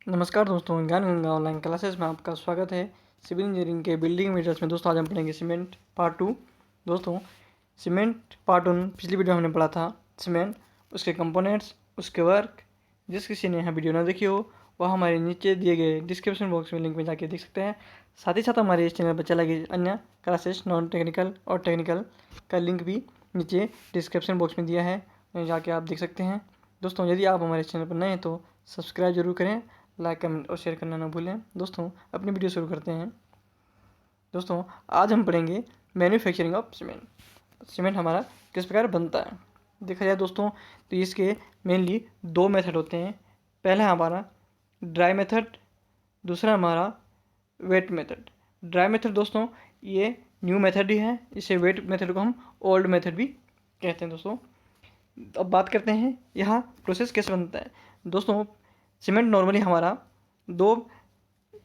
नमस्कार दोस्तों, ज्ञान गंगा ऑनलाइन क्लासेस में आपका स्वागत है। सिविल इंजीनियरिंग के बिल्डिंग मटेरियल्स में दोस्तों आज हम पढ़ेंगे सीमेंट पार्ट 2। दोस्तों सीमेंट पार्ट 1 पिछली वीडियो हमने पढ़ा था सीमेंट, उसके कंपोनेंट्स, उसके वर्क। जिस किसी ने यहाँ वीडियो ना देखी हो वह हमारे नीचे दिए गए डिस्क्रिप्शन बॉक्स में लिंक में जाके देख सकते हैं। साथ ही साथ हमारे इस चैनल पर चला गई अन्य क्लासेस नॉन टेक्निकल और टेक्निकल का लिंक भी नीचे डिस्क्रिप्शन बॉक्स में दिया है, जाके आप देख सकते हैं। दोस्तों यदि आप हमारे चैनल पर नए हैं तो सब्सक्राइब जरूर करें, लाइक कमेंट और शेयर करना ना भूलें। दोस्तों अपनी वीडियो शुरू करते हैं। दोस्तों आज हम पढ़ेंगे मैन्युफैक्चरिंग ऑफ सीमेंट। सीमेंट हमारा किस प्रकार बनता है देखा जाए दोस्तों तो इसके मेनली दो मेथड होते हैं। पहला है हमारा ड्राई मेथड, दूसरा हमारा वेट मेथड। ड्राई मेथड दोस्तों ये न्यू मेथड ही है, इसे वेट मेथड को हम ओल्ड मेथड भी कहते हैं। दोस्तों अब बात करते हैं यहाँ प्रोसेस कैसे बनता है। दोस्तों सीमेंट नॉर्मली हमारा दो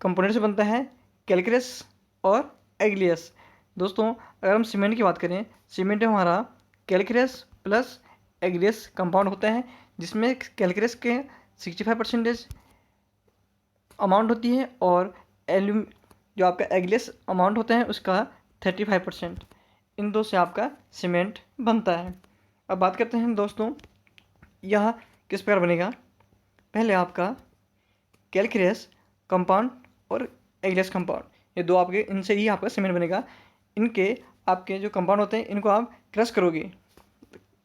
कंपोनेंट से बनता है, कैलकुलस और एग्लियस। दोस्तों अगर हम सीमेंट की बात करें, सीमेंट हमारा कैलकुलस प्लस एग्लियस कंपाउंड होता है, जिसमें कैलकुलस के 65% अमाउंट होती है और जो आपका एग्लियस अमाउंट होता है उसका 35%। इन दो से आपका सीमेंट बनता है। अब बात करते हैं दोस्तों यह किस प्रकार बनेगा। पहले आपका कैलकुलस कंपाउंड और एग्लियस कंपाउंड, ये दो आपके, इनसे ही आपका सीमेंट बनेगा। इनके आपके जो कंपाउंड होते हैं इनको आप क्रश करोगे।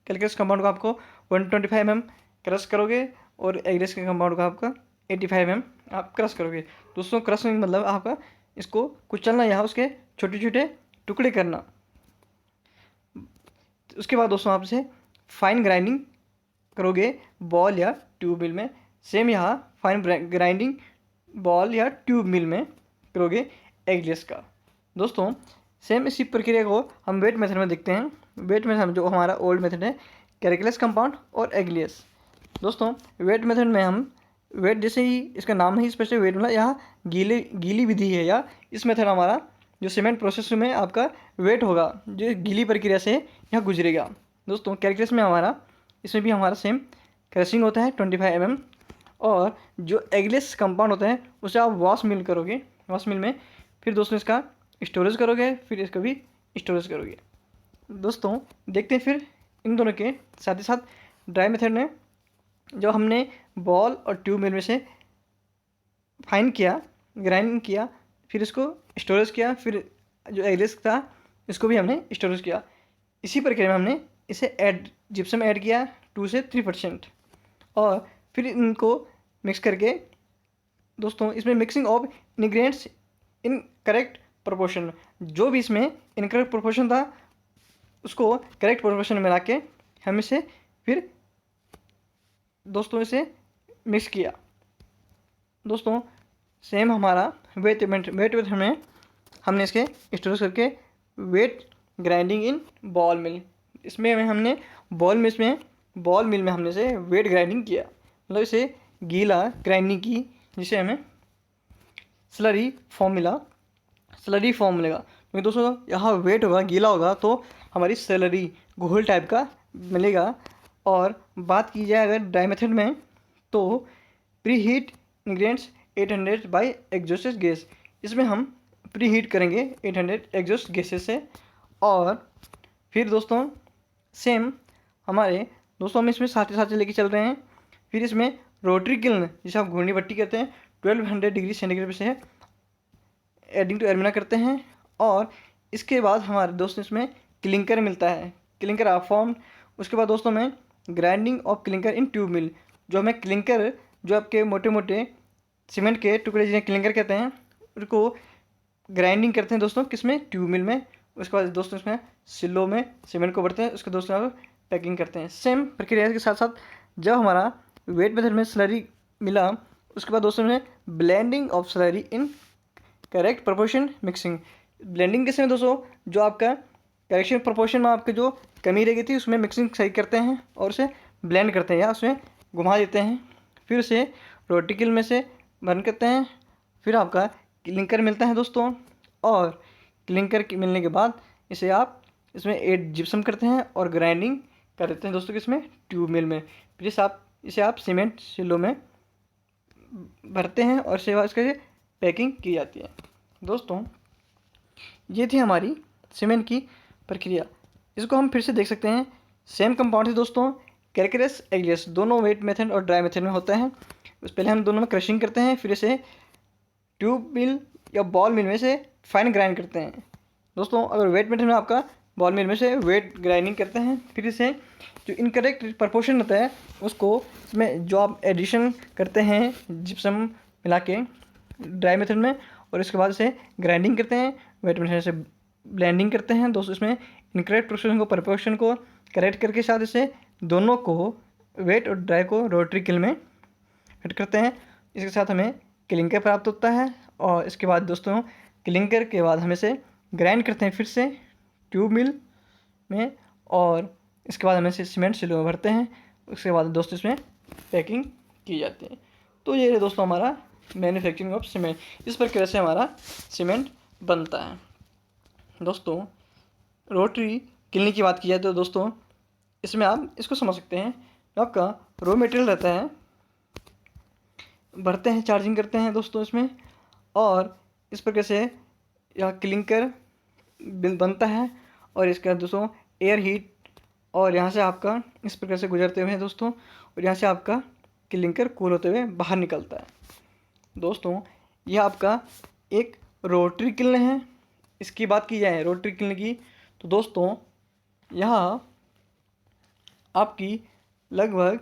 कैलकुलस कंपाउंड को आपको 125 mm क्रश करोगे और एग्लियस के कंपाउंड को आपका 85 mm आप क्रश करोगे। दोस्तों क्रशिंग मतलब आपका इसको कुचलना या उसके छोटे छोटे टुकड़े करना। उसके बाद दोस्तों आप इसे फाइन ग्राइंडिंग करोगे बॉल या ट्यूब मिल में। सेम यहाँ फाइन ग्राइंडिंग बॉल या ट्यूब मिल में करोगे एग्लियस का। दोस्तों सेम इसी प्रक्रिया को हम वेट मेथड में देखते हैं। वेट मेथड जो हमारा ओल्ड मेथड है, कैलकुलस कंपाउंड और एग्लियस। दोस्तों वेट मेथड में हम वेट, जैसे ही इसका नाम ही स्पष्ट है वेट, मतलब यहाँ गीली विधि है, या इस मेथड हमारा जो सीमेंट प्रोसेस में आपका वेट होगा जो गीली प्रक्रिया से यहाँ गुजरेगा। दोस्तों कैलकुलस में हमारा, इसमें भी हमारा सेम क्रशिंग होता है 25 mm, और जो एग्लियस कंपाउंड होता है उसे आप वॉश मिल करोगे। वॉश मिल में फिर दोस्तों इसका स्टोरेज करोगे, फिर इसका भी स्टोरेज करोगे। दोस्तों देखते हैं फिर इन दोनों के साथ ही साथ ड्राई मेथड में जो हमने बॉल और ट्यूब मिल में से फाइन किया, ग्राइंड किया, फिर इसको स्टोरेज किया, फिर जो एग्लियस था इसको भी हमने स्टोरेज किया। इसी प्रक्रिया में हमने इसे जिप्सम ऐड किया 2 से 3%, और फिर इनको मिक्स करके दोस्तों इसमें mixing of ingredients in correct proportion, जो भी इसमें इनकरेक्ट प्रोपोर्शन था उसको करेक्ट प्रोपोर्शन में मिला के हम इसे फिर दोस्तों इसे मिक्स किया। दोस्तों सेम हमारा वेट मेथड में हमने इसके स्टोरेज करके वेट ग्राइंडिंग इन बॉल मिल, इसमें हमने बॉल मिल में हमने इसे वेट ग्राइंडिंग किया, मतलब इसे गीला ग्राइंडिंग की, जिसे हमें स्लरी फॉर्म मिलेगा। क्योंकि दोस्तों यहाँ वेट होगा, गीला होगा तो हमारी स्लरी घोल टाइप का मिलेगा। और बात की जाए अगर ड्राई मेथड में तो pre heat ingredients 800 by exhaust gas, इसमें हम प्री हीट करेंगे 800 एग्जॉस्ट गैसेस से। और फिर दोस्तों सेम हमारे दोस्तों हम इसमें साथ ही साथ लेके चल रहे हैं। फिर इसमें रोटरी किल्न, जिसे आप घूर्णी भट्टी कहते हैं, 1200 डिग्री सेंटीग्रेड पे से एडिंग टू एल्यूमिना करते हैं। और इसके बाद हमारे दोस्तों इसमें क्लिंकर मिलता है, क्लिंकर आप फॉर्म। उसके बाद दोस्तों में grinding of clinker in tube mill, जो हमें क्लिंकर, जो आपके मोटे मोटे सीमेंट के टुकड़े जिन्हें क्लिंकर कहते हैं, उनको ग्राइंडिंग करते हैं दोस्तों किसमें, ट्यूब मिल में। उसके बाद दोस्तों इसमें सिलों में सीमेंट को भरते हैं, उसके दोस्तों आप पैकिंग करते हैं। सेम प्रक्रिया के साथ साथ जब हमारा वेट मेथड में स्लरी मिला, उसके बाद दोस्तों में blending of slurry in correct proportion mixing. Blending किसमें दोस्तों, जो आपका करेक्शन प्रोपोर्शन में आपके जो कमी रह गई थी उसमें मिक्सिंग सही करते हैं और उसे ब्लेंड करते हैं या उसमें घुमा देते हैं। फिर उसे रोटिकल में से बर्न करते हैं, फिर आपका क्लिंकर मिलता है दोस्तों। और क्लिंकर के मिलने के बाद इसे आप इसमें एड जिप्सम करते हैं और ग्राइंडिंग कर देते हैं दोस्तों किसमें, ट्यूब मिल में। फिर इसे आप सीमेंट सिलों में भरते हैं और उसके बाद इसके पैकिंग की जाती है। दोस्तों ये थी हमारी सीमेंट की प्रक्रिया। इसको हम फिर से देख सकते हैं। सेम कंपाउंड है दोस्तों, कैलकुलस एग्लियस, दोनों वेट मेथड और ड्राई मेथड में होता है। उस पहले हम दोनों में क्रशिंग करते हैं, फिर इसे ट्यूब मिल या बॉल मिल में से फाइन ग्राइंड करते हैं। दोस्तों अगर वेट मेथड में आपका बॉल मिल में से वेट ग्राइंडिंग करते हैं, फिर इसे जो इनकरेक्ट प्रपोर्शन होता है उसको इसमें जो आप एडिशन करते हैं जिप्सम मिला के ड्राई मेथड में, और इसके बाद इसे ग्राइंडिंग करते हैं, वेट मेथड से ब्लेंडिंग करते हैं। दोस्तों इसमें इनकरेक्ट प्रपोर्शन को करेक्ट करके साथ इसे दोनों को वेट और ड्राई को रोटरी किल में फिट करते हैं। इसके साथ हमें क्लिंकर प्राप्त होता है, और इसके बाद दोस्तों क्लिंकर के बाद हम इसे ग्राइंड करते हैं फिर से ट्यूब मिल में, और इसके बाद हम इसे सीमेंट सिलो में भरते हैं। उसके बाद दोस्तों इसमें पैकिंग की जाती है। तो ये दोस्तों हमारा मैन्युफैक्चरिंग ऑफ सीमेंट, इस प्रक्रिया से हमारा सीमेंट बनता है। दोस्तों रोटरी किलने की बात की जाए तो दोस्तों इसमें आप इसको समझ सकते हैं, आपका रॉ मटेरियल रहता है, भरते हैं, चार्जिंग करते हैं दोस्तों इसमें, और इस प्रकार से यह क्लिंकर बनता है, और इसका दोस्तों एयर हीट और यहाँ से आपका इस प्रकार से गुजरते हुए दोस्तों, और यहाँ से आपका क्लिंकर कूल होते हुए बाहर निकलता है। दोस्तों यह आपका एक रोटरी किल्न है। इसकी बात की जाए रोटरी किल्न की तो दोस्तों यहाँ आपकी लगभग,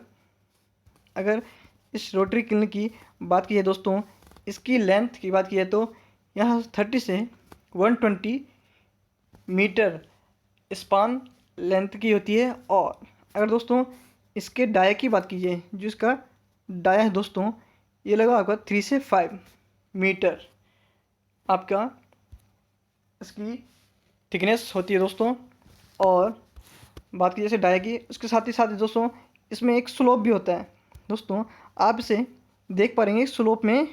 अगर इस रोटरी किल्न की बात की जाए दोस्तों, इसकी लेंथ की बात की जाए तो यहाँ 30 से 120 मीटर स्पान लेंथ की होती है। और अगर दोस्तों इसके डाया की बात की जाए, जो इसका डाया है दोस्तों, ये लगा आपका 3 से 5 मीटर आपका इसकी थिकनेस होती है दोस्तों। और बात की जैसे डाया की, उसके साथ ही दोस्तों इसमें एक स्लोप भी होता है। दोस्तों आप इसे देख पा रहे हैं, स्लोप में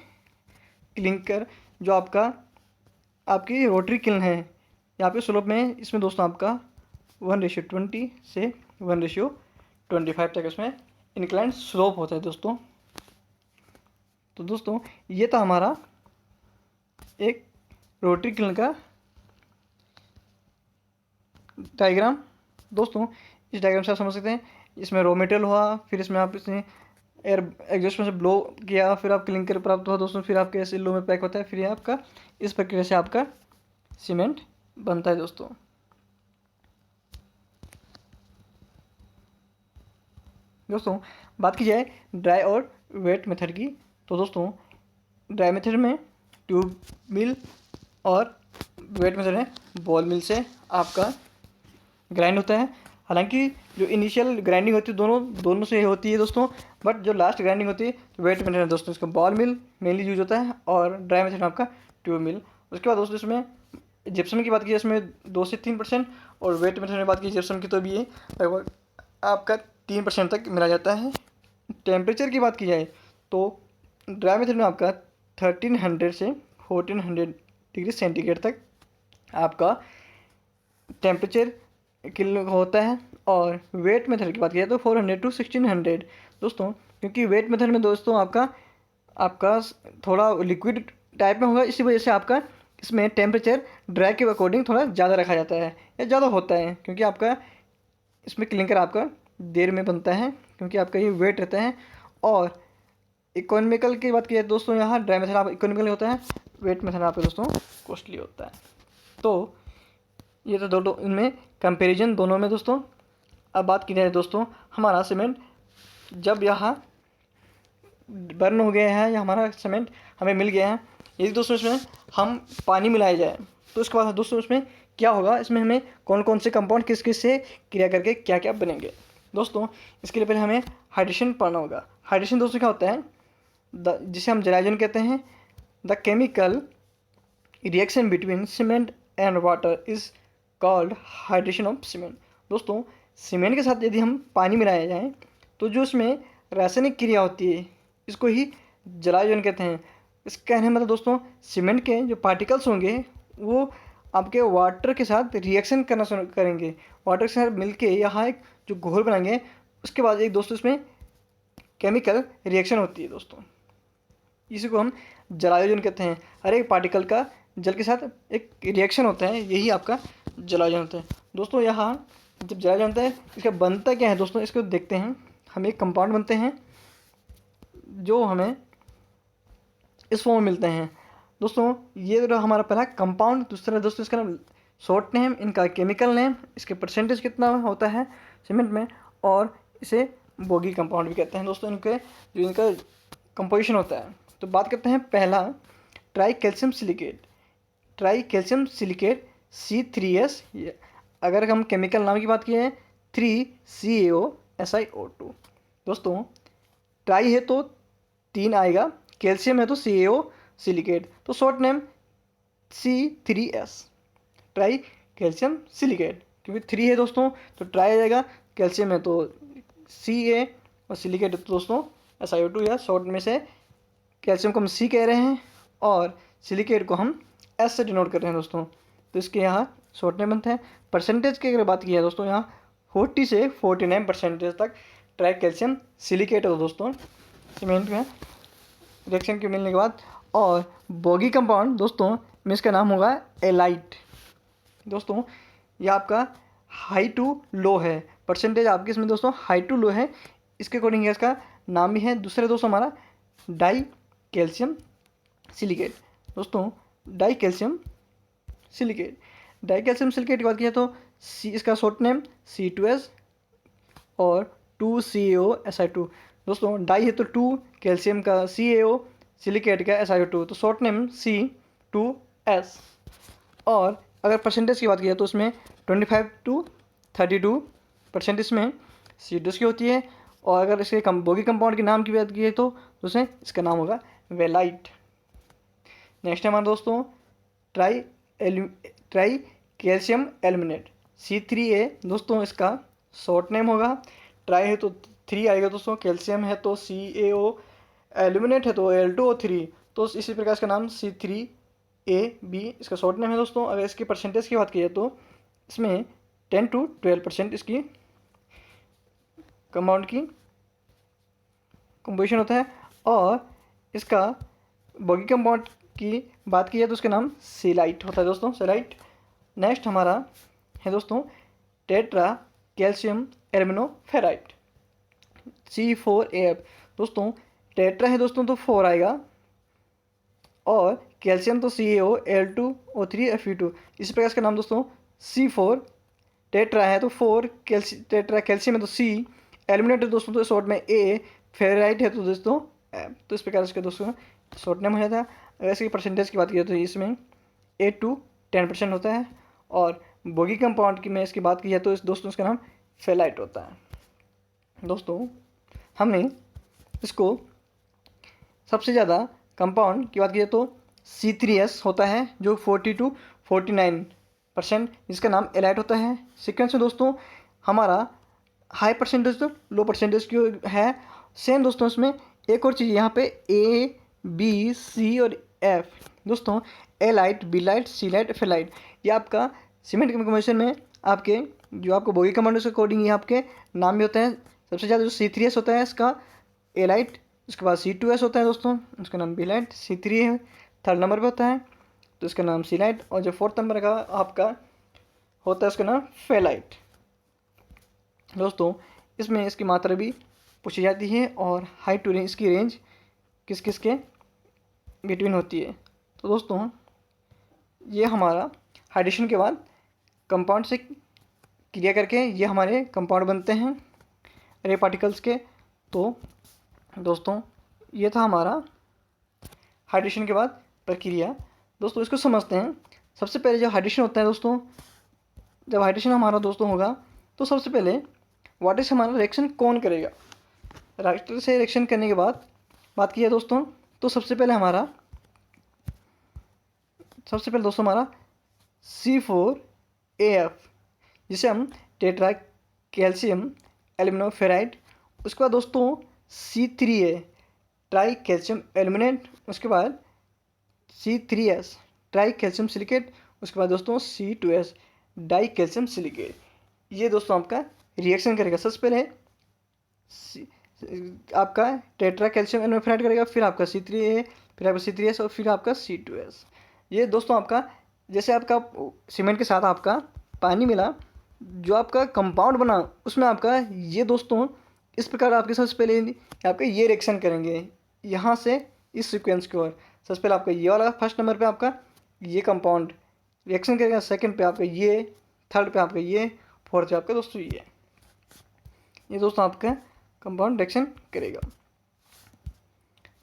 क्लिंकर जो आपकी रोटरी किल्न है, यहाँ पे स्लोप में इसमें दोस्तों आपका 1:20 से 1:25 तक इसमें इंक्लाइन स्लोप होता है दोस्तों। तो दोस्तों ये था हमारा एक रोटरी किल्न का डायग्राम। दोस्तों इस डायग्राम से आप समझ सकते हैं, इसमें रॉ मटेरियल हुआ, फिर इसमें आप इसने एयर एग्जॉस्ट में से ब्लो किया, फिर आप क्लिंकर प्राप्त हुआ दोस्तों, फिर आपके ऐसे लो में पैक होता है, फिर ये आपका इस प्रक्रिया से आपका सीमेंट बनता है दोस्तों। दोस्तों बात की जाए ड्राई और वेट मेथड की तो दोस्तों ड्राई मेथड में ट्यूब मिल और वेट मेथड में बॉल मिल से आपका ग्राइंड होता है। हालांकि जो इनिशियल ग्राइंडिंग होती है दोनों से होती है दोस्तों, बट जो लास्ट ग्राइंडिंग होती है वेट मेथड में दोस्तों इसका बॉल मिल मेनली यूज होता है, और ड्राई मेथड में आपका ट्यूब मिल। उसके बाद दोस्तों इसमें जिप्सम की बात की इसमें 2 से 3%, और वेट मेथड में बात की जिप्सम की तो भी ये लगभग आपका 3% तक मिला जाता है। टेम्परेचर की बात की जाए तो ड्राई मेथड में आपका 1300 से 1400 डिग्री सेंटीग्रेड तक आपका टेम्परेचर किल होता है, और वेट मेथड की बात की जाए तो 400 to 1600 दोस्तों, क्योंकि वेट मेथड में दोस्तों आपका थोड़ा लिक्विड टाइप में होगा, इसी वजह से आपका इसमें टेम्परेचर ड्राई के अकॉर्डिंग थोड़ा ज़्यादा रखा जाता है या ज़्यादा होता है, क्योंकि आपका इसमें क्लिंकर आपका देर में बनता है, क्योंकि आपका ये वेट रहता है। और इकोनॉमिकल की बात की जाए दोस्तों, यहाँ ड्राई मेथड आप इकोनॉमिकल होता है, वेट मेथड आपका दोस्तों कॉस्टली होता है। तो ये तो दोनों इनमें कंपैरिजन दोनों में दोस्तों। अब बात की जाए दोस्तों हमारा सीमेंट जब यहाँ बर्न हो गया है या हमारा सीमेंट हमें मिल गया है, यदि दोस्तों इसमें हम पानी मिलाया जाए तो उसके बाद दोस्तों इसमें क्या होगा, इसमें हमें कौन कौन से कंपाउंड किस किस से क्रिया करके क्या क्या बनेंगे। दोस्तों इसके लिए पहले हमें हाइड्रेशन पढ़ना होगा। हाइड्रेशन दोस्तों क्या होता है, जिसे हम जलाइजन कहते हैं। The chemical reaction between cement and water is called hydration of cement. दोस्तों सीमेंट के साथ यदि हम पानी मिलाया जाए तो जो इसमें रासायनिक क्रिया होती है इसको ही जलायन कहते हैं। इसका कहने मतलब दोस्तों सीमेंट के जो पार्टिकल्स होंगे वो आपके वाटर के साथ रिएक्शन करना शुरू करेंगे, वाटर के साथ मिलके यहाँ एक जो घोल बनाएंगे, उसके बाद एक दोस्तों इसमें केमिकल रिएक्शन होती है दोस्तों। इसी को हम जलायोजन कहते हैं। हर एक पार्टिकल का जल के साथ एक रिएक्शन होता है, यही आपका जलायोजन होता है। दोस्तों यहाँ जब जलायोजन होता है इसका बनता क्या है दोस्तों, इसको देखते हैं। हम एक कंपाउंड बनते हैं जो हमें इस फॉर्म में मिलते हैं। दोस्तों ये रहा हमारा पहला कंपाउंड। दूसरा दोस्तों इसका नाम शॉर्ट नेम, इनका केमिकल नेम, इसके परसेंटेज कितना होता है सीमेंट में, और इसे बोगी कंपाउंड भी कहते हैं दोस्तों। इनके जो इनका कंपोजिशन होता है, तो बात करते हैं पहला try calcium silicate. Try calcium silicate C3S। अगर हम केमिकल नाम की बात किए 3CaOSiO2। दोस्तों ट्राई है तो 3 आएगा, कैल्शियम है तो CaO सिलिकेट, तो short name C3S, try calcium silicate. क्योंकि 3 है दोस्तों तो ट्राई आ जाएगा, कैल्शियम है तो Ca और सिलिकेट है तो दोस्तों SiO2, या शॉर्ट में से कैल्शियम को हम C कह रहे हैं और सिलिकेट को हम S से डिनोट कर रहे हैं दोस्तों। तो इसके यहाँ शॉर्ट नेम बनते हैं। परसेंटेज की अगर बात की है दोस्तों, यहाँ 40 से 49% तक ट्राई कैल्शियम सिलिकेट हो दोस्तों सीमेंट में रिएक्शन के मिलने के बाद। और बोगी कंपाउंड दोस्तों में इसका नाम होगा एलाइट। दोस्तों यह आपका हाई टू लो है, परसेंटेज आपके इसमें दोस्तों हाई टू लो है, इसके अकॉर्डिंग इसका नाम भी है। दूसरे दोस्तों हमारा डाई कैल्शियम सिलिकेट। दोस्तों die calcium silicate, die calcium silicate की बात की तो इसका शॉर्ट नेम C2S और 2CaOSi2। दोस्तों डाई है तो 2, कैल्शियम का CaO, सिलिकेट का SiO2, तो शॉर्ट नेम C2S। और अगर परसेंटेज की बात की तो उसमें 25 to 32% इसमें C2S की होती है। और अगर इसके बोगी कंपाउंड के नाम की बात की तो उसमें इसका नाम होगा वेलाइट। नेक्स्ट है हमारा दोस्तों ट्राई कैल्शियम एल्यूमिनेट C3A। दोस्तों इसका शॉर्ट नेम होगा, ट्राई है तो 3 आएगा दोस्तों, कैल्शियम है तो CaO, एल्यूमिनेट है तो Al2O3, तो इसी प्रकार इसका नाम C3AB इसका शॉर्ट नेम है दोस्तों। अगर इसकी परसेंटेज की बात की जाए तो इसमें 10 to 12% इसकी कंपाउंड की कंपोजिशन होता है। और इसका बोगी कंपाउंड की बात की जाए तो उसका नाम सेलाइट होता है दोस्तों, सेलाइट। नेक्स्ट हमारा है दोस्तों टेट्रा कैल्शियम एल्यूमिनोफेराइट C4AF। दोस्तों टेट्रा है दोस्तों तो 4 आएगा, और कैल्शियम तो CaO, Al2O3, Fe2, इसी प्रकार इसका नाम दोस्तों C4। टेट्रा है तो 4, टेट्रा कैल्शियम है तो C, एल्यूमिनेट है दोस्तों तो शॉर्ट में A, फेराइट है तो दोस्तों F। तो इस प्रकार इसका दोस्तों शॉर्ट नेम हो जाता है। अगर इसकी परसेंटेज की बात की जाए तो इसमें 8 to 10% होता है। और बोगी कंपाउंड की में इसकी बात की जाए तो इस दोस्तों इसका नाम फेलाइट होता है। दोस्तों हमने इसको सबसे ज़्यादा कंपाउंड की बात की जाए तो C3S होता है जो 40 to 49%, जिसका नाम एलाइट होता है। सीक्वेंस में दोस्तों हमारा हाई परसेंटेज तो लो परसेंटेज की है। सेम दोस्तों इसमें एक और चीज़ यहाँ पे A, B, C और F। दोस्तों एलाइट, बीलाइट, सीलाइट, फेलाइट, ये आपका सीमेंट के कंपोजिशन में आपके जो आपको बोगी कंपाउंड के अकॉर्डिंग ये आपके नाम भी होते हैं। सबसे ज़्यादा जो C3S होता है इसका एलाइट, उसके बाद C2S होता है दोस्तों, उसका नाम बीलाइट, C3 है थर्ड नंबर पे होता है तो इसका नाम सीलाइट, और जो फोर्थ नंबर का आपका होता है उसका नाम फेलाइट। दोस्तों इसमें इसकी मात्रा भी पूछी जाती है और हाई टू रेंज, इसकी रेंज किस किस के बिटवीन होती है। तो दोस्तों ये हमारा हाइड्रेशन के बाद कंपाउंड से क्रिया करके ये हमारे कंपाउंड बनते हैं रे पार्टिकल्स के। तो दोस्तों ये था हमारा हाइड्रेशन के बाद प्रक्रिया। दोस्तों इसको समझते हैं। सबसे पहले जब हाइड्रेशन होता है दोस्तों, जब हाइड्रेशन हमारा दोस्तों होगा तो सबसे पहले वाटर से हमारा रिएक्शन कौन करेगा। वाटर से रिएक्शन करने के बाद बात की है दोस्तों तो सबसे पहले दोस्तों हमारा C4AF, जिसे हम टेट्रा कैल्शियम एल्यूमिनोफेराइट, उसके बाद दोस्तों C3A ट्राई कैल्शियम एल्यूमिनेट, उसके बाद C3S ट्राई कैल्शियम सिलिकेट, उसके बाद दोस्तों C2S डाई कैल्शियम सिलिकेट। ये दोस्तों आपका रिएक्शन करेगा। सबसे पहले आपका टेट्रा कैल्शियम एनोफ्राइड करेगा, फिर आपका C3A, फिर आपका C3S और फिर आपका C2S। ये दोस्तों आपका जैसे आपका सीमेंट के साथ आपका पानी मिला, जो आपका कंपाउंड बना उसमें आपका ये दोस्तों इस प्रकार आपके सबसे पहले आपके ये रिएक्शन करेंगे यहाँ से इस सीक्वेंस की ओर। सबसे पहले आपका ये वाला फर्स्ट नंबर पे आपका ये कंपाउंड रिएक्शन करेगा, सेकंड पे आपका ये, थर्ड पे आपका ये, फोर्थ पे आपका दोस्तों ये दोस्तों आपका कंपाउंड रिएक्शन करेगा।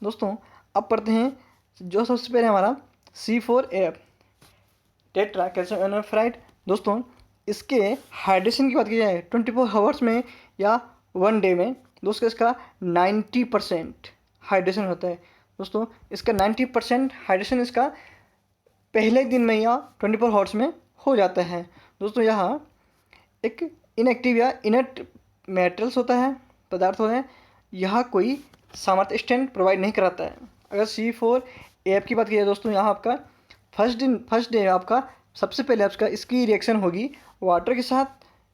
दोस्तों अब पढ़ते हैं जो सबसे पहले हमारा C4AF टेट्रा कैल्शियम एनोफ्राइड। दोस्तों इसके हाइड्रेशन की बात की जाए 24 आवर्स में या 1 डे में दोस्तों इसका 90% हाइड्रेशन होता है। दोस्तों इसका 90% हाइड्रेशन इसका पहले दिन में या 24 आवर्स में हो जाता है। दोस्तों यहाँ एक इनएक्टिव या इनर्ट मेटल्स होता है, पदार्थ होता है, यह कोई सामर्थ्य स्ट्रेंथ प्रोवाइड नहीं कराता है। अगर C4AF की बात की जाए दोस्तों, यहाँ आपका फर्स्ट डे आपका सबसे पहले आपका इसकी रिएक्शन होगी वाटर के साथ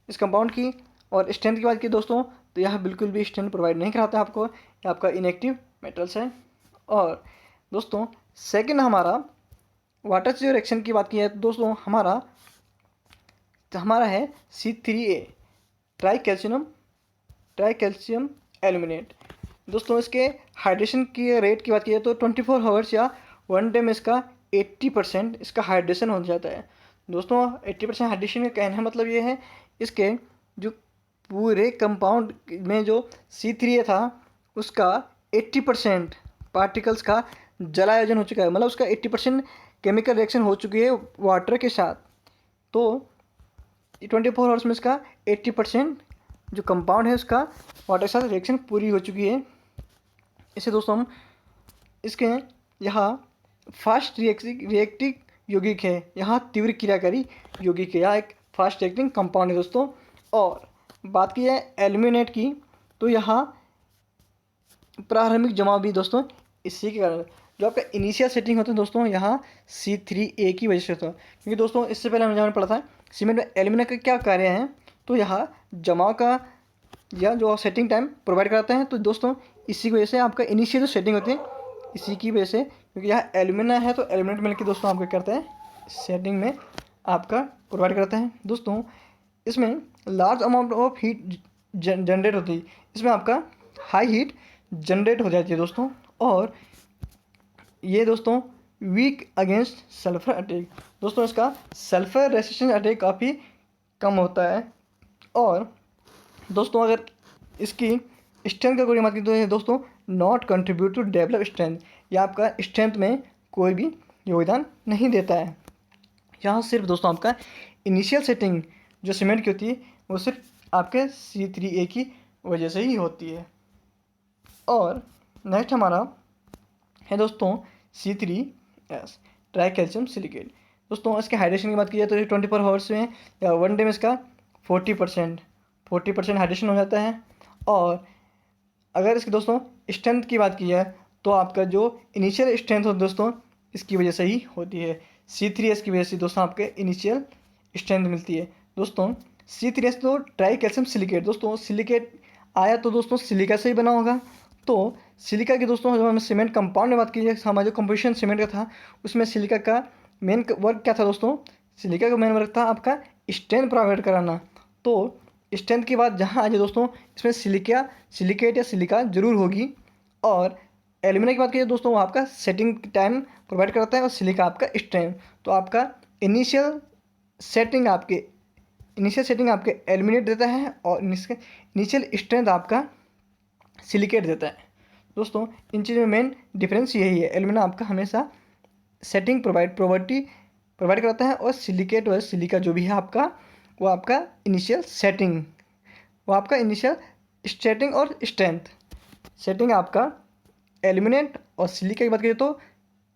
इस कंपाउंड की। और स्ट्रेंथ की बात की दोस्तों तो यह बिल्कुल भी स्ट्रेंथ प्रोवाइड नहीं कराता है आपको, यह आपका इनएक्टिव मेटल्स है। और दोस्तों सेकंड हमारा वाटर से जो रिएक्शन की बात की है तो दोस्तों हमारा है C3A ट्राई कैल्शियम एल्यूमिनेट। दोस्तों इसके हाइड्रेशन की रेट की बात की जाए तो 24 आवर्स या 1 डे में इसका 80% इसका हाइड्रेशन हो जाता है। दोस्तों 80% हाइड्रेशन का कहने का मतलब ये है इसके जो पूरे कंपाउंड में जो C3A था उसका 80% पार्टिकल्स का जलायोजन हो चुका है, मतलब उसका 80% केमिकल रिएक्शन हो चुकी है वाटर के साथ। तो 24 आवर्स में इसका 80% जो कंपाउंड है उसका वाटर के साथ रिएक्शन पूरी हो चुकी है। इसे दोस्तों हम इसके यहाँ फास्ट रिएक्टिव यौगिक है, यहाँ तीव्र क्रियाकारी यौगिक है, यहाँ एक फास्ट रिएक्टिंग कंपाउंड है दोस्तों। और बात की जाए एल्यूमिनेट की तो यहाँ प्रारंभिक जमाव भी दोस्तों इसी के कारण जो आपका इनिशियल सेटिंग होता है दोस्तों यहाँ C3A की वजह से होता है। क्योंकि दोस्तों इससे पहले हमने पढ़ा था सीमेंट में एल्यूमिनेट का क्या कार्य है, तो यहाँ जमाव का या जो सेटिंग टाइम प्रोवाइड कराते हैं। तो दोस्तों इसी की वजह से आपका इनिशियल जो सेटिंग होती है इसी की वजह से, क्योंकि यहाँ एल्यूमिना है तो एल्यूमिनेट मिलकर दोस्तों आपको करता है सेटिंग में आपका प्रोवाइड करता है। दोस्तों इसमें large amount of heat generate होती है, इसमें आपका हाई हीट जनरेट हो जाती है दोस्तों। और ये दोस्तों वीक अगेंस्ट सल्फर अटैक, दोस्तों इसका सल्फर रेसिस्टेंस अटैक काफ़ी कम होता है। और दोस्तों अगर इसकी स्ट्रेंथ का कोई बात की तो ये दोस्तों not contribute to develop strength, या आपका स्ट्रेंथ में कोई भी योगदान नहीं देता है। यहाँ सिर्फ दोस्तों आपका इनिशियल सेटिंग जो सीमेंट की होती है वो सिर्फ आपके C3A की वजह से ही होती है। और नेक्स्ट हमारा है दोस्तों C3S ट्राई कैल्शियम सिलिकेट। दोस्तों इसके हाइड्रेशन की बात की जाए तो 24 आवर्स में या 1 डे में इसका 40% हाइड्रेशन हो जाता है। और अगर इसकी दोस्तों स्ट्रेंथ की बात की जाए तो आपका जो इनिशियल स्ट्रेंथ हो दोस्तों इसकी वजह से ही होती है, C3S की वजह से दोस्तों आपके इनिशियल स्ट्रेंथ मिलती है। दोस्तों C3S तो ट्राई कैल्शियम सिलिकेट, दोस्तों सिलिकेट आया तो दोस्तों सिलिका से ही बना होगा। तो सिलिका की दोस्तों जब हम सीमेंट कंपाउंड में बात कीजिए, हमारा जो कंपोजिशन सीमेंट का था उसमें सिलिका का मेन वर्क क्या था दोस्तों, सिलिका का मेन वर्क था आपका स्ट्रेंथ प्रोवाइड कराना। तो स्ट्रेंथ के बाद जहाँ आ जाए दोस्तों इसमें सिलिकेट या सिलिका जरूर होगी। और एल्यूमिना की बात कीजिए दोस्तों वो आपका सेटिंग टाइम प्रोवाइड करता है और सिलिका आपका स्ट्रेंथ। तो आपका इनिशियल सेटिंग आपके एल्यूमिनेट देता है और इनिशियल स्ट्रेंथ आपका सिलिकेट देता है। दोस्तों इन चीज़ों में मेन डिफरेंस यही है, एल्यूमिना आपका हमेशा सेटिंग प्रॉपर्टी प्रोवाइड करता है और सिलिकेट और सिलिका जो भी है आपका वो आपका इनिशियल सेटिंग, वो आपका इनिशियल स्टेटिंग और स्ट्रेंथ। सेटिंग आपका एल्यूमिनेट और सिलिका की बात करें तो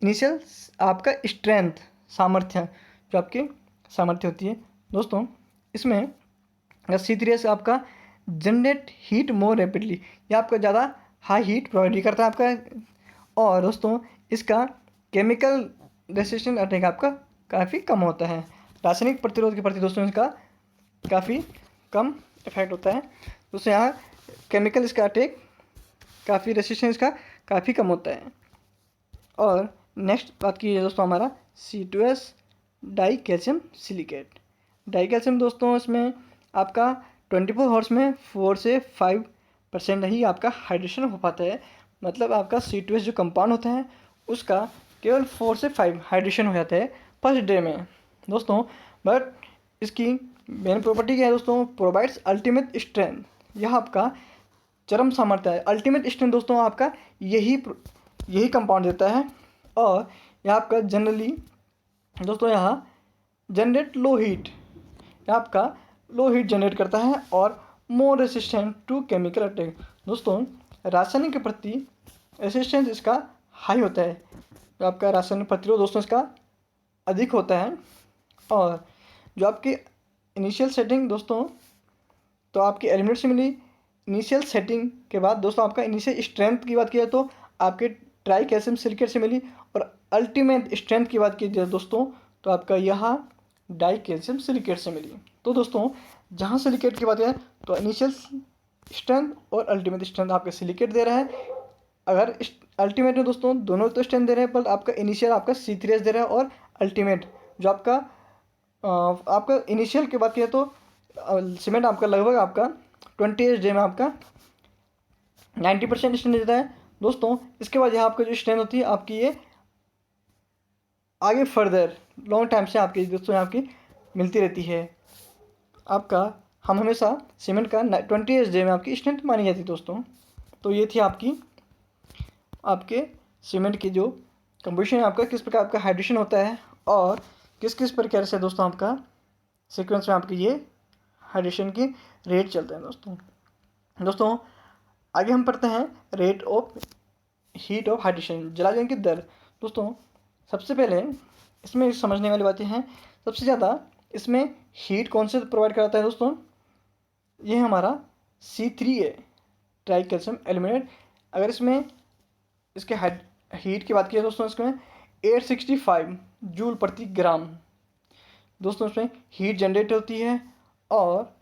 इनिशियल आपका स्ट्रेंथ सामर्थ्य, जो आपकी सामर्थ्य होती है। दोस्तों इसमें अगर C3S आपका जनरेट हीट मोर रैपिडली, यह आपका ज़्यादा हाई हीट प्रोवाइड करता है आपका। और दोस्तों इसका केमिकल रेसिस्टेंस अटैक आपका काफ़ी कम होता है, रासायनिक प्रतिरोध के प्रति दोस्तों इसका काफ़ी कम इफेक्ट होता है। दोस्तों यहाँ केमिकल इसका अटैक काफ़ी रेसिस्टेंस का काफ़ी कम होता है। और नेक्स्ट बात की जाए दोस्तों हमारा C2S die calcium silicate. Die calcium दोस्तों इसमें आपका 24 आवर्स में 4 से 5% ही आपका हाइड्रेशन हो पाता है। मतलब आपका C2S जो कंपाउंड होता है उसका केवल 4 से 5 हाइड्रेशन हो जाता है फर्स्ट डे में दोस्तों। बट इसकी मेन प्रॉपर्टी क्या है दोस्तों, प्रोवाइड्स अल्टीमेट स्ट्रेंथ। यह आपका चरम सामर्थ्य है। अल्टीमेट स्ट्रेंथ दोस्तों आपका यही कंपाउंड देता है। और यह आपका जनरली दोस्तों यहाँ जनरेट लो हीट, यह आपका लो हीट जनरेट करता है और मोर रेसिस्टेंट टू केमिकल अटैक। दोस्तों रासायनिक के प्रति रेसिस्टेंस इसका हाई होता है, जो आपका रासायनिक प्रतिरोध दोस्तों इसका अधिक होता है। और जो आपकी इनिशियल सेटिंग दोस्तों, तो आपकी एलिमेंट से मिली इनिशियल सेटिंग के बाद दोस्तों आपका इनिशियल स्ट्रेंथ की बात की जाए तो आपके ट्राई कैल्शियम सिलिकेट से मिली। और अल्टीमेट स्ट्रेंथ की बात की जाए दोस्तों तो आपका यहाँ डाई कैल्शियम सिलिकेट से मिली। तो दोस्तों जहाँ सिलिकेट की बात है तो इनिशियल स्ट्रेंथ और अल्टीमेट स्ट्रेंथ आपका सिलिकेट दे रहा है। अगर अल्टीमेट में दोस्तों दोनों तो स्ट्रेंथ दे रहे हैं, पर आपका इनिशियल आपका C3S दे रहा है और अल्टीमेट जो आपका इनिशियल की बात किया तो सीमेंट आपका लगभग आपका 20 डे में आपका 90% स्ट्रेंथ देता है दोस्तों। इसके बाद यहाँ आपका जो स्ट्रेंथ होती है आपकी ये आगे फर्दर लॉन्ग टाइम से आपकी दोस्तों आपकी मिलती रहती है। आपका हम हमेशा सीमेंट का 20 डे में आपकी स्ट्रेंथ मानी जाती है दोस्तों। तो ये थी आपके सीमेंट की जो कंपोजिशन है, आपका किस प्रकार आपका हाइड्रेशन होता है और किस किस प्रकार से दोस्तों आपका सीक्वेंस में आपकी ये हाइड्रेशन की रेट चलते हैं दोस्तों आगे हम पढ़ते हैं rate of heat of hydration, जलाजलन की दर। दोस्तों सबसे पहले इसमें समझने वाली बातें हैं, सबसे ज़्यादा इसमें हीट कौन से प्रोवाइड कराता है दोस्तों, ये हमारा C3A ट्राई कैल्शियम एल्यूमिनेट। अगर इसमें इसके हीट की बात की जाए दोस्तों इसमें 865 जूल प्रति ग्राम दोस्तों इसमें हीट जनरेट होती है। और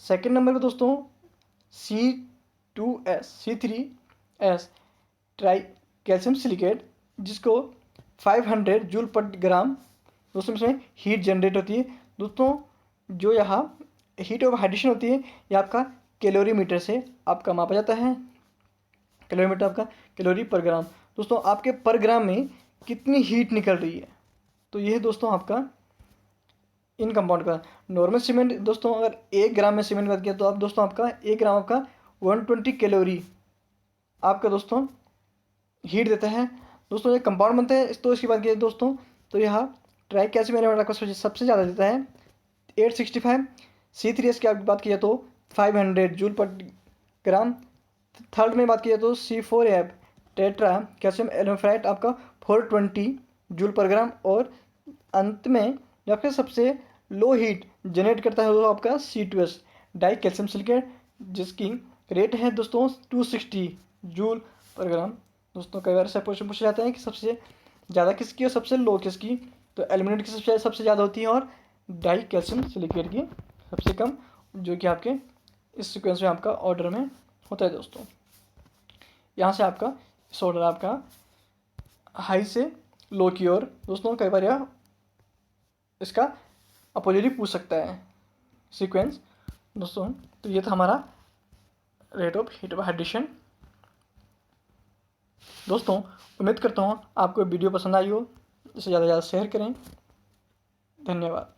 सेकंड नंबर पे दोस्तों C3S ट्राई कैल्शियम सिलिकेट, जिसको 500 जूल पर ग्राम दोस्तों इसमें हीट जनरेट होती है। दोस्तों जो यहाँ हीट ऑफ हाइड्रेशन होती है ये आपका कैलोरीमीटर से आपका मापा जाता है। कैलोरीमीटर आपका कैलोरी पर ग्राम। दोस्तों आपके पर ग्राम में कितनी हीट निकल रही है, तो यह दोस्तों आपका इन कंपाउंड का नॉर्मल सीमेंट दोस्तों अगर 1 ग्राम में सीमेंट बात किया तो आप दोस्तों आपका 1 ग्राम आपका 120 कैलोरी आपका दोस्तों हीट देता है। दोस्तों ये कंपाउंड बनता है, तो इसकी बात की दोस्तों तो यहाँ ट्राई कैल्शियम एल्यूमिनेट आपका सबसे ज़्यादा देता है 865। C3S की आपकी बात की जाए तो 500 जूल पर ग्राम। थर्ड में बात की जाए तो C4F टेट्रा कैल्शियम एल्यूमिनेट आपका 420 जूल पर ग्राम। और अंत में जो आपका सबसे लो हीट जनरेट करता है वो आपका C2S डाई कैल्शियम सिलिकेट, जिसकी रेट है दोस्तों 260 जूल पर ग्राम। दोस्तों कई बार ऐसा क्वेश्चन पूछा जाता है कि सबसे ज़्यादा किसकी और सबसे लो किसकी, तो एल्यूमिनेट की सबसे ज़्यादा होती है और डाई कैल्शियम सिलिकेट की सबसे कम, जो कि आपके इस सीक्वेंस में आपका ऑर्डर में होता है दोस्तों। यहाँ से आपका इस ऑर्डर आपका हाई से लो की ओर दोस्तों कई बार यह इसका अपोजिट पूछ सकता है सीक्वेंस दोस्तों। तो ये था हमारा rate of heat of hydration. दोस्तों उम्मीद करता हूँ आपको वीडियो पसंद आई हो, इसे ज़्यादा से ज़्यादा शेयर करें। धन्यवाद।